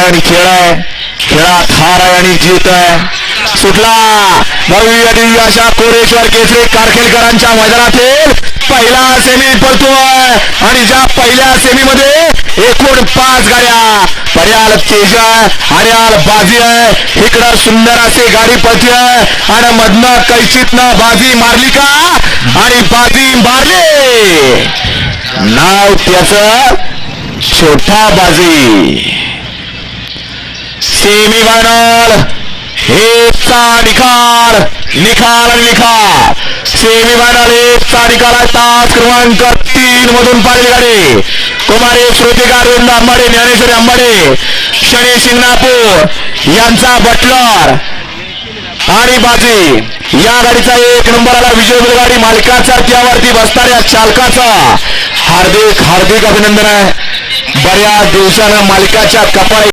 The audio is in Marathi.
आणि खेळ आहे, खेळात हार आहे आणि जीत आहे. सुटला भव्य दिव्य अशा कोरेश्वर केसरी कारखेलकरांच्या मैदानातील पहिला सेमी पडतोय आणि ज्या पहिल्या सेमीमध्ये एकूण 5 गाड्या, पर्याल तेज आहे, हरियाल बाजी आहे, इकडं सुंदर अशी गाडी पळते आणि मधनं कैचितनं बाजी मारली का आणि बाजी मारली, नाव त्याचं छोटा बाजी. सेमी फायनल एकचा निकाल, निकाल आणि निकाल. सेमी फायनल एकचा निकाल आहे. तास क्रमांक 3 मधून पाहिली गाडी कुमारी श्रुतिका अरविंद आंबाडे, ज्ञानेश्वरी आंबाडे, शनी शिंगणापूर यांचा बटलर आणि बाजी. या गाडीचा 1 नंबरला विजय बैलगाडी मालकाचा, त्यावरती बसणाऱ्या चालकाचा हार्दिक हार्दिक अभिनंदन आहे. बऱ्याच दिवसानं मालकाच्या कपाळी